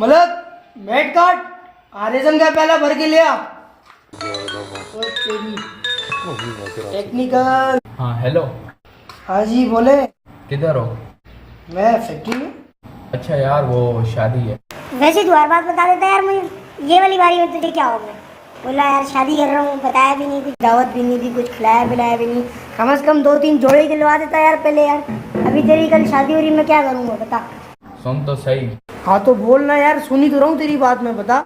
मतलब met card आरेजन का पहला भर के लिया। टेक्निकल। हाँ हेलो। हाँ जी बोले। किधर हो? मैं फैक्ट्री में। अच्छा यार वो शादी है। वैसे तू हर बात बता देता है यार, मुझे ये वाली बारी में तुझे क्या हो गया? बोला यार शादी कर रहा हूँ, बताया भी नहीं, कुछ दावत भी नहीं दी, कुछ खिलाया पिलाया भी नहीं। कम से कम 2-3 जोड़े दिलवा देता यार पहले यार। अभी तेरी कल शादी हो रही, मैं क्या करूँगा बता। सुन तो सही। हाँ तो बोलना यार, सुनी तो रहा हूँ तेरी बात में, बता।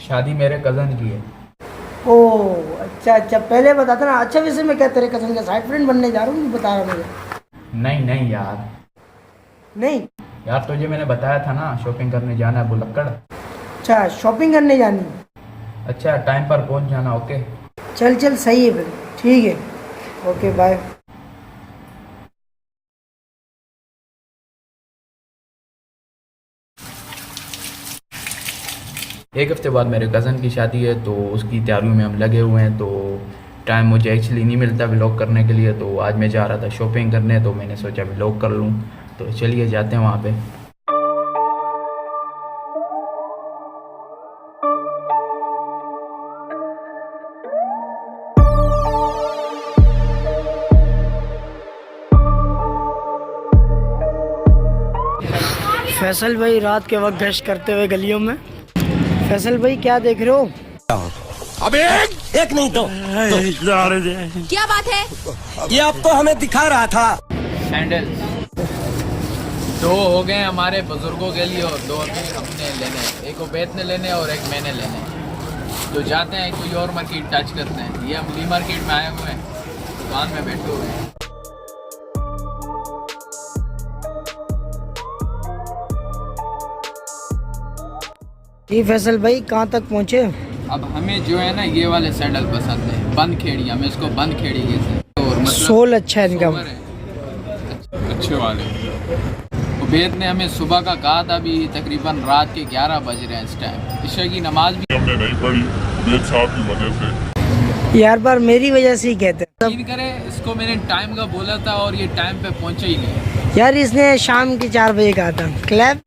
शादी मेरे कजन की है। ओह अच्छा अच्छा, पहले बताता ना। अच्छा वैसे मैं क्या तेरे कजन का साइड फ्रेंड बनने जा रहा हूँ, बता रहा मुझे। नहीं नहीं यार। नहीं यार तुझे मैंने बताया था ना शॉपिंग करने जाना है बुलक्कड़। अच्छा, शॉपिंग करने जानी। अच्छा टाइम पर पहुंच जाना। ओके चल चल सही है फिर, ठीक है, ओके बाय। एक हफ्ते बाद मेरे कज़न की शादी है तो उसकी तैयारियों में हम लगे हुए हैं। तो टाइम मुझे एक्चुअली नहीं मिलता व्लॉग करने के लिए। तो आज मैं जा रहा था शॉपिंग करने, तो मैंने सोचा व्लॉग कर लूँ। तो चलिए जाते हैं वहाँ पे। फैसल भाई रात के वक्त गश्त करते हुए गलियों में। फैसल भाई क्या देख रहे हो? अबे एक नहीं दो। क्या बात है? ये आपको हमें दिखा रहा था। सैंडल्स 2 हो गए हमारे बुजुर्गों के लिए और 2 अभी हमने लेने। एक उबैद ने लेने और एक मैंने लेने। तो जाते हैं कोई और मार्केट टच करते हैं। ये हम ली मार्केट में आए हुए हैं, दुकान में बैठे हुए हैं। जी फैसल भाई कहाँ तक पहुँचे? अब हमें जो है ना ये वाले सैंडल पसंद है, बंद खेड़ी। हमें इसको बंद खेड़ी कहते हैं। और मतलब सोल अच्छा है इनका। सोबर है, अच्छे वाले। उबैद ने हमें सुबह का कहा था, अभी तकरीबन रात के 11 बज रहे हैं इस टाइम। इशा की नमाज भी हमने नहीं पढ़ी उबैद साहब की वजह से। यार बार मेरी वजह से ही कहते हैं। यकीन करे, इसको मैंने टाइम का बोला था और ये टाइम पे पहुंचा ही नहीं। यार इसने शाम के 4 बजे कहा था। क्लैप।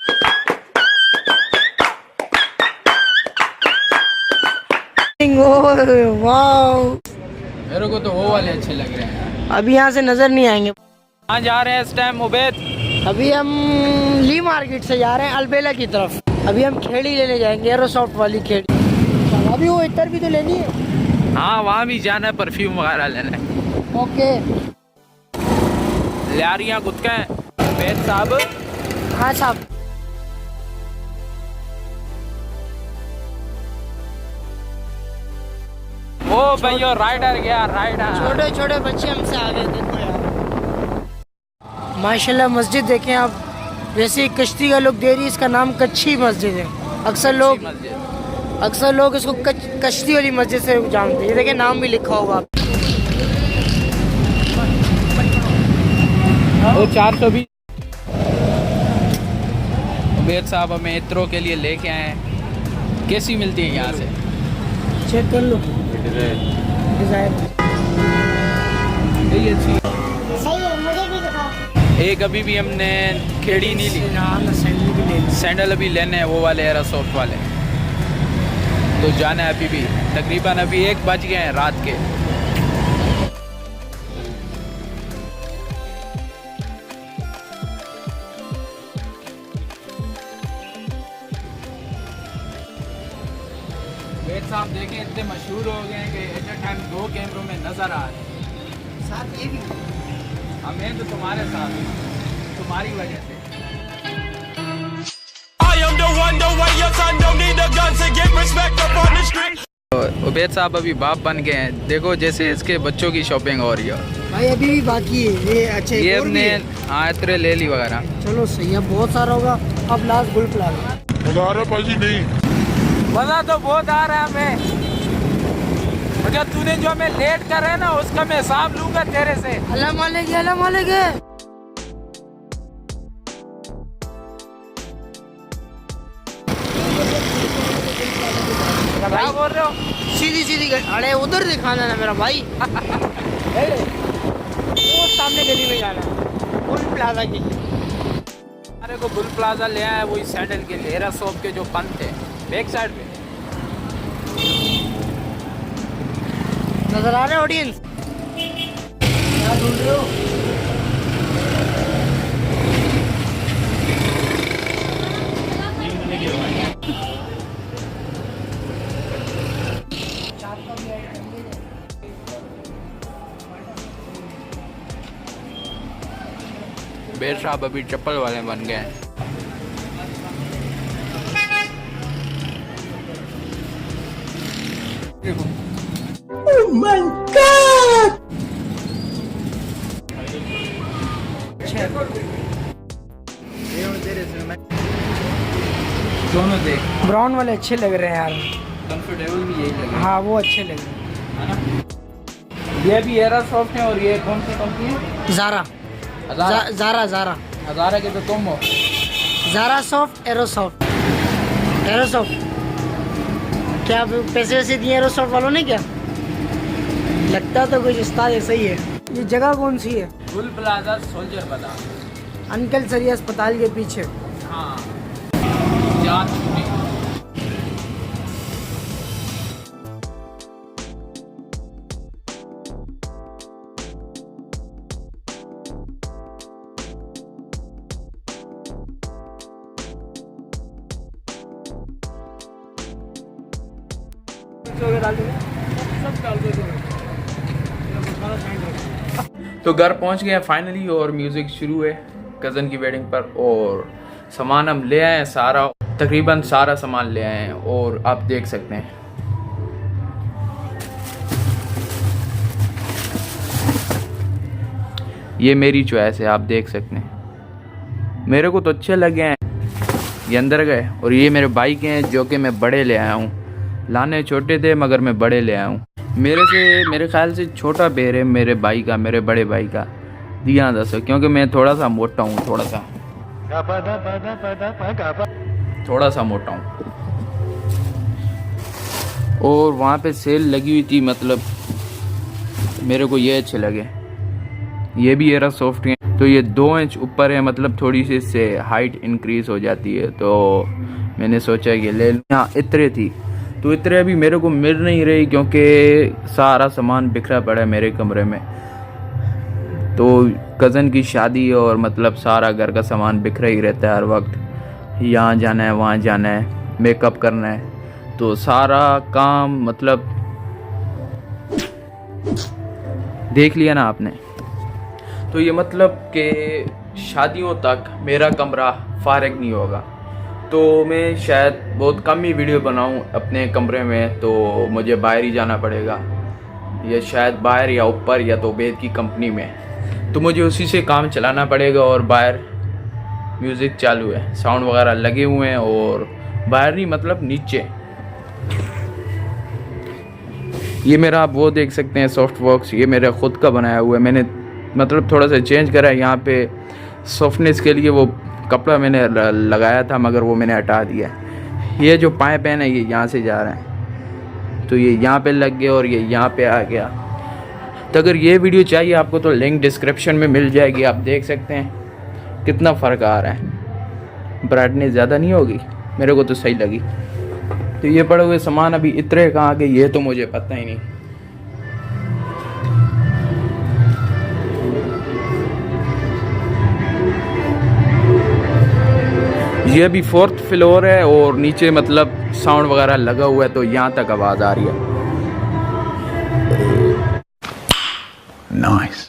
वाओ, मेरे को तो वो वाले अच्छे लग रहे हैं। अभी यहाँ से नजर नहीं आएंगे। कहाँ जा रहे हैं इस टाइम उबैद? अभी हम ली मार्केट से जा रहे हैं अलबेला की तरफ। अभी हम खेड़ी लेने जाएंगे, एरोसॉफ्ट वाली खेड़ी। अभी वो इतर भी तो लेनी है। हाँ वहाँ भी जाना है, परफ्यूम वगैरह लेना है। ओके लियारियाँ गुटका है उबैद साहब। हाँ साहब। ओ भैया राइडर गया, राइडर। छोटे छोटे बच्चे हमसे आगे देखो यार। माशाल्लाह मस्जिद देखें आप, जैसे ही कश्ती का लुक दे रही है। इसका नाम कच्छी मस्जिद है। अक्सर लोग इसको कश्ती वाली मस्जिद से जानते हैं। ये देखें नाम भी लिखा होगा। वो 420। उबैद साहब हमें इत्रों के लिए लेके आए हैं। कैसी मिलती है यहाँ से? चेक कर लो डिजाइन। यही अच्छी। सही है, मुझे भी दिखाओ। एक अभी भी हमने खेड़ी नहीं ली। सैंडल अभी लेने हैं वो वाले एरोसॉफ्ट वाले। तो जाना है अभी भी। तकरीबन अभी 1 बज गए हैं रात के। उबैद साहब देखें इतने मशहूर हो गए हैं कि एट ए टाइम 2 कैमरों में नजर आ रहे हैं। साथ ये भी हमें तो तुम्हारे साथ, तुम्हारी वजह से। उबैद साहब अभी बाप बन गए हैं। देखो जैसे इसके बच्चों की शॉपिंग हो रही है भाई। अभी भी बाकी है ये। अच्छा ये एक और भी हमने है। इत्रे ले ली वगैरह। चलो सही है, बहुत सारा होगा। अब लास्ट गुल पिला लो। मजा आ रहा पाजी? नहीं मजा तो बहुत आ रहा है हमें, मगर तूने जो हमें लेट कर रहे है ना उसका मैं हिसाब लूंगा तेरे से। अल्लाह मालिक अल्लाह मालिक है। क्या बोल रहे हो? सीधी सीधी अरे उधर दिखाना ना मेरा भाई। वो सामने गली में जाना है, फुल प्लाजा की। हमारे को बुल प्लाजा ले आया है वही सैंडल के लिए, एरा शॉप के जो पंथ थे बैक साइड पे। नजर आ रहे ऑडियंस क्या ढूंढ रहे हो? बेर साहब अभी चप्पल वाले बन गए हैं। दोनों देख, ब्राउन वाले अच्छे लग रहे हैं यार, कंफर्टेबल भी यही लगे। हाँ वो अच्छे लग रहे हैं। है ना? ये भी एरा सॉफ्ट है और ये कौन सी कंपनी है? ज़ारा ज़ारा ज़ारा हज़ारा के तो तुम हो। Zara soft, arrow soft, arrow soft. क्या पैसे वैसे दिए एरो सॉफ्ट वालों ने क्या? लगता तो कुछ उस्ताद ऐसा ही है। ये जगह कौन सी है? बुल प्लाजा सोल्जर बाजार, अंकल सरिया अस्पताल के पीछे। हाँ जान छुट्टी। तो घर पहुंच गए फाइनली और म्यूज़िक शुरू है कज़न की वेडिंग पर। और सामान हम ले आए हैं सारा, तकरीबन सारा सामान ले आए हैं और आप देख सकते हैं। ये मेरी चॉइस है, आप देख सकते हैं। मेरे को तो अच्छे लगे हैं, ये अंदर गए। और ये मेरे भाई के हैं जो कि मैं बड़े ले आया हूँ। लाने छोटे थे मगर मैं बड़े ले आया हूँ। मेरे ख्याल से छोटा बेर है मेरे भाई का, मेरे बड़े भाई का। दिया 10, क्योंकि मैं थोड़ा सा मोटा हूँ, थोड़ा सा मोटा हूँ। और वहाँ पे सेल लगी हुई थी, मतलब मेरे को ये अच्छे लगे। ये भी एरा सॉफ्ट है, तो ये 2 इंच ऊपर है, मतलब थोड़ी सी इससे हाइट इंक्रीज हो जाती है। तो मैंने सोचा कि ले लूँ। यहाँ इतरे थी, तो इतरे अभी मेरे को मिल नहीं रही क्योंकि सारा सामान बिखरा पड़ा है मेरे कमरे में। तो कज़न की शादी और मतलब सारा घर का सामान बिखरा ही रहता है हर वक्त। यहाँ जाना है, वहाँ जाना है, मेकअप करना है, तो सारा काम मतलब देख लिया ना आपने। तो ये मतलब कि शादियों तक मेरा कमरा फारिग नहीं होगा। तो मैं शायद बहुत कम ही वीडियो बनाऊं अपने कमरे में, तो मुझे बाहर ही जाना पड़ेगा, या शायद बाहर या ऊपर या तो बेद की कंपनी में। तो मुझे उसी से काम चलाना पड़ेगा। और बाहर म्यूज़िक चालू है, साउंड वगैरह लगे हुए हैं। और बाहर नहीं मतलब नीचे। ये मेरा आप वो देख सकते हैं सॉफ्ट बॉक्स, ये मेरा ख़ुद का बनाया हुआ है। मैंने मतलब थोड़ा सा चेंज करा है। यहाँ पे सॉफ्टनेस के लिए वो कपड़ा मैंने लगाया था मगर वो मैंने हटा दिया। ये जो पाइप है ना, ये यहाँ से जा रहे हैं, तो ये यहाँ पे लग गया और ये यहाँ पे आ गया। तो अगर ये वीडियो चाहिए आपको तो लिंक डिस्क्रिप्शन में मिल जाएगी। आप देख सकते हैं कितना फ़र्क आ रहा है। ब्राइटनेस ज़्यादा नहीं होगी, मेरे को तो सही लगी। तो ये पड़े हुए सामान अभी इतने कहाँ गए ये तो मुझे पता ही नहीं। ये अभी 4th फ्लोर है और नीचे मतलब साउंड वगैरह लगा हुआ है, तो यहाँ तक आवाज़ आ रही है। नाइस।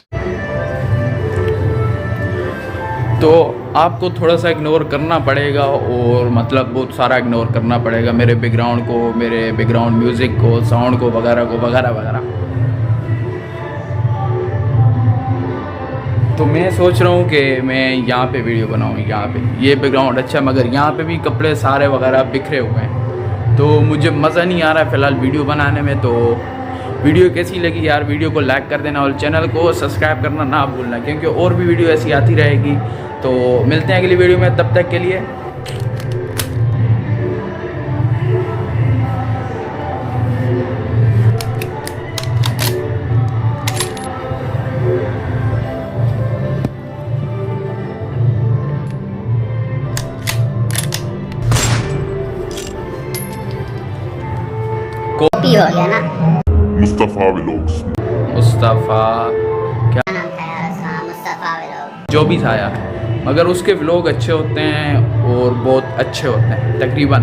तो आपको थोड़ा सा इग्नोर करना पड़ेगा और मतलब बहुत सारा इग्नोर करना पड़ेगा मेरे बैकग्राउंड को, मेरे बैकग्राउंड म्यूज़िक को, साउंड को वगैरह वगैरह। तो मैं सोच रहा हूँ कि मैं यहाँ पे वीडियो बनाऊँ। यहाँ पे ये बैकग्राउंड अच्छा, मगर यहाँ पे भी कपड़े सारे वगैरह बिखरे हुए हैं, तो मुझे मज़ा नहीं आ रहा है फ़िलहाल वीडियो बनाने में। तो वीडियो कैसी लगी यार, वीडियो को लाइक कर देना और चैनल को सब्सक्राइब करना ना भूलना, क्योंकि और भी वीडियो ऐसी आती रहेगी। तो मिलते हैं अगली वीडियो में, तब तक के लिए कॉपी हो गया ना। मुस्तफ़ा व्लॉग्स। मुस्तफ़ा क्या क्या नाम था यार उसका? मुस्तफ़ा व्लॉग। जो भी था यार, मगर उसके व्लॉग अच्छे होते हैं और बहुत अच्छे होते हैं। तकरीबन